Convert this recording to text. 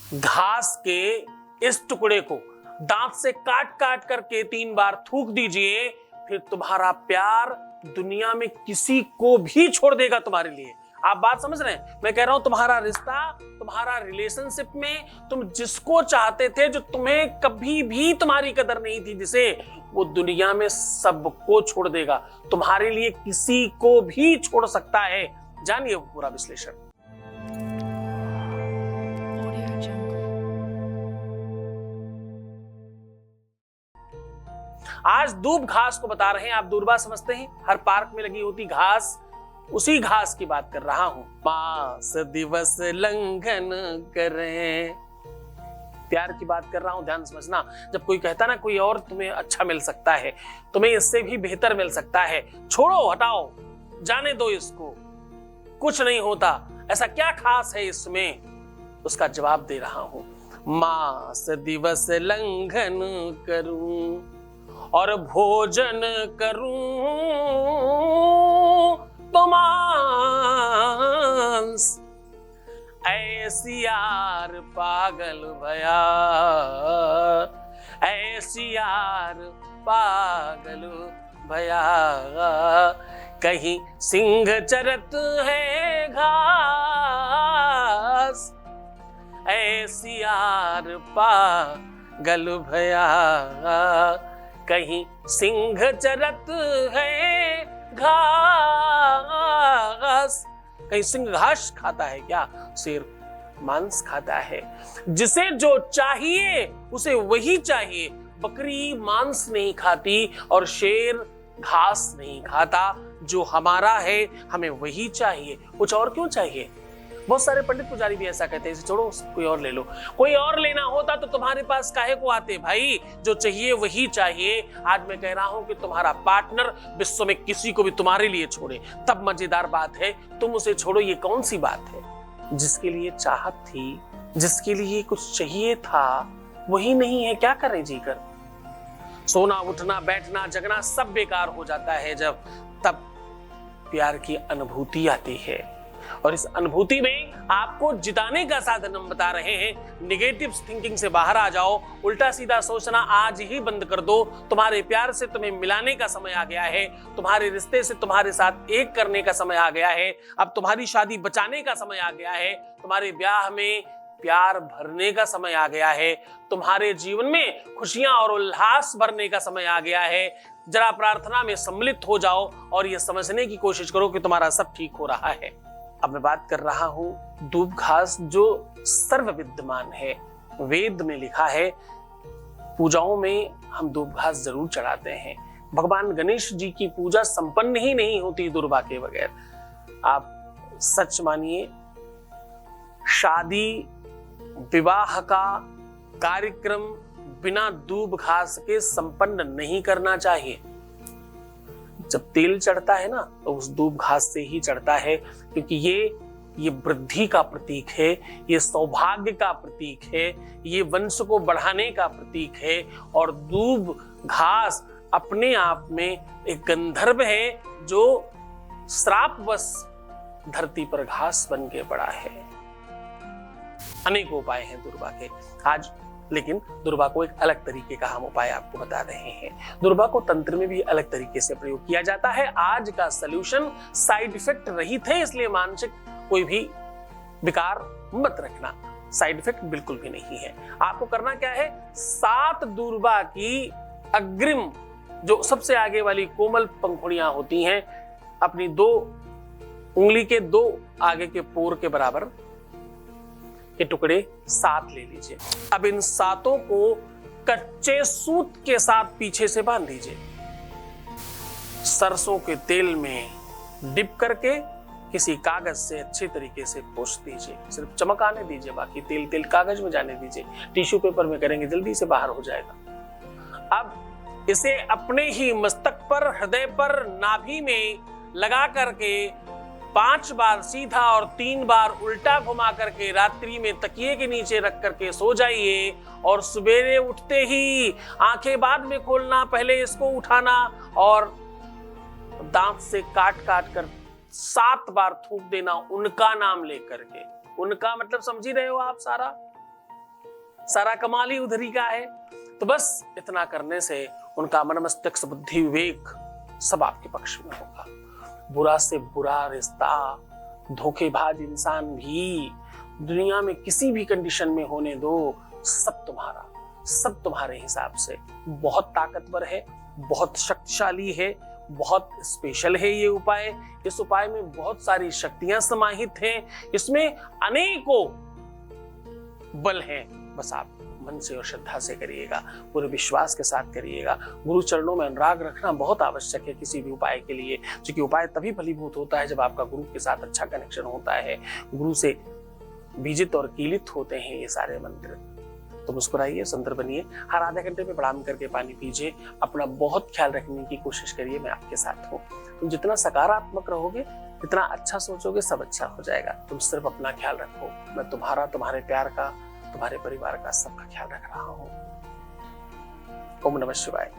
घास के इस टुकड़े को दांत से काट काट करके 3 बार थूक दीजिए, फिर तुम्हारा प्यार दुनिया में किसी को भी छोड़ देगा तुम्हारे लिए। आप बात समझ रहे हैं? मैं कह रहा हूं तुम्हारा रिश्ता, तुम्हारा रिलेशनशिप में तुम जिसको चाहते थे, जो तुम्हें कभी भी तुम्हारी कदर नहीं थी, जिसे वो दुनिया में सबको छोड़ देगा, तुम्हारे लिए किसी को भी छोड़ सकता है। जानिए वो पूरा विश्लेषण। आज दूब घास को बता रहे हैं। आप दूर्बा समझते हैं, हर पार्क में लगी होती घास, उसी घास की बात कर रहा हूं। मास दिवस लंघन करें, प्यार की बात कर रहा हूं, ध्यान समझना। जब कोई कहता ना कोई और तुम्हें अच्छा मिल सकता है, तुम्हें इससे भी बेहतर मिल सकता है, छोड़ो, हटाओ, जाने दो इसको, कुछ नहीं होता, ऐसा क्या खास है इसमें, उसका जवाब दे रहा हूं। मास दिवस लंघन करूं और भोजन करूं तो मांस, ऐसी यार पागल भया, ऐसी यार पागल भया, कहीं सिंह चरत है घास, ऐसी यार पागल भया, कहीं सिंह चरत है घास। कहीं सिंह घास खाता है क्या? शेर मांस खाता है। जिसे जो चाहिए उसे वही चाहिए। बकरी मांस नहीं खाती और शेर घास नहीं खाता। जो हमारा है हमें वही चाहिए, कुछ और क्यों चाहिए? बहुत सारे पंडित पुजारी भी ऐसा कहते हैं, इसे छोड़ो, कोई और ले लो। कोई और लेना होता तो तुम्हारे पास काहे को आते भाई? जो चाहिए वही चाहिए। आज मैं कह रहा हूं कि तुम्हारा पार्टनर विश्व में किसी को भी तुम्हारे लिए छोड़े तब मजेदार बात है, तुम उसे छोड़ो ये कौन सी बात है? जिसके लिए चाहत थी, जिसके लिए कुछ चाहिए था, वही नहीं है, क्या करें जीकर? सोना, उठना, बैठना, जगना सब बेकार हो जाता है जब तब प्यार की अनुभूति आती है। और इस अनुभूति में आपको जिताने का साधन हम बता रहे हैं। निगेटिव थिंकिंग से बाहर आ जाओ, उल्टा सीधा सोचना आज ही बंद कर दो। तुम्हारे प्यार से तुम्हें मिलाने का समय आ गया है। तुम्हारे रिश्ते से तुम्हारे साथ एक करने का समय आ गया है। अब तुम्हारी शादी बचाने का समय आ गया है। तुम्हारे ब्याह में प्यार भरने का समय आ गया है। तुम्हारे जीवन में खुशियां और उल्लास भरने का समय आ गया है। जरा प्रार्थना में सम्मिलित हो जाओ और यह समझने की कोशिश करो कि तुम्हारा सब ठीक हो रहा है। अब मैं बात कर रहा हूं दूब घास, जो सर्व विद्यमान है। वेद में लिखा है, पूजाओं में हम दूब घास जरूर चढ़ाते हैं। भगवान गणेश जी की पूजा संपन्न ही नहीं होती दुर्बा के बगैर। आप सच मानिए, शादी विवाह का कार्यक्रम बिना दूब घास के संपन्न नहीं करना चाहिए। जब तेल चढ़ता है ना तो उस दूब घास से ही चढ़ता है, क्योंकि ये वृद्धि का प्रतीक है, ये सौभाग्य का प्रतीक है, ये वंश को बढ़ाने का प्रतीक है। और दूब घास अपने आप में एक गंधर्व है जो श्रापवश धरती पर घास बन के पड़ा है। अनेक उपाय हैं दुर्बा के आज, लेकिन दुर्बा को एक अलग तरीके का हम उपाय आपको बता रहे हैं। दुर्बा को तंत्र में भी अलग तरीके से प्रयोग किया जाता है। आज का सॉल्यूशन साइड इफेक्ट रहित है, इसलिए मानसिक कोई भी विकार मत रखना। साइड इफेक्ट बिल्कुल भी नहीं है। आपको करना क्या है, 7 दुर्बा की अग्रिम, जो सबसे आगे वाली कोमल पंखुड़ियां होती हैं, अपनी 2 उंगली के 2 आगे के पोर के बराबर के टुकड़े 7 ले लीजिए। अब इन 7 को कच्चे सूत के साथ पीछे से बांध दीजिए। सरसों के तेल में डिप करके किसी कागज से अच्छे तरीके से पोंछ दीजिए। सिर्फ चमक आने दीजिए, बाकी तेल कागज में जाने दीजिए। टिश्यू पेपर में करेंगे जल्दी से बाहर हो जाएगा। अब इसे अपने ही मस्तक पर, हृदय पर, नाभि में लगा करके 5 बार सीधा और 3 बार उल्टा घुमा करके रात्रि में तकिए के नीचे रख करके सो जाइए। और सवेरे उठते ही आंखें बाद में खोलना, पहले इसको उठाना और दांत से काट काट कर 7 बार थूक देना, उनका नाम लेकर के। उनका मतलब समझ ही रहे हो आप सारा? सारा कमाल ही उधर ही का है। तो बस इतना करने से उनका मन मस्तिष्क बुद्धि विवेक सब आपके पक्ष में होगा। बुरा से बुरा रिश्ता, धोखेबाज इंसान भी दुनिया में किसी भी कंडीशन में होने दो, सब तुम्हारे हिसाब से बहुत ताकतवर है, बहुत शक्तिशाली है, बहुत स्पेशल है ये उपाय। इस उपाय में बहुत सारी शक्तियां समाहित हैं, इसमें अनेकों बल हैं। बस आप मन से और श्रद्धा से करिएगा, पूरे विश्वास के साथ करिएगा। गुरु चरणों में अनुराग रखना बहुत आवश्यक है किसी भी उपाय के लिए, क्योंकि उपाय तभी फलीभूत होता है जब आपका गुरु के साथ अच्छा कनेक्शन होता है, गुरु से बीजित और कीलित होते हैं ये सारे मंत्र। तो मुस्कुराइए, सुंदर बनिए, हर आधे घंटे में प्रणाम करके पानी पीजिए, अपना बहुत ख्याल रखने की कोशिश करिए, मैं आपके साथ हूँ। तुम जितना सकारात्मक रहोगे, जितना अच्छा सोचोगे, सब अच्छा हो जाएगा। तुम सिर्फ अपना ख्याल रखो, मैं तुम्हारा, तुम्हारे प्यार का, तुम्हारे परिवार का सबका ख्याल रख रहा हूँ। ओम नमः शिवाय।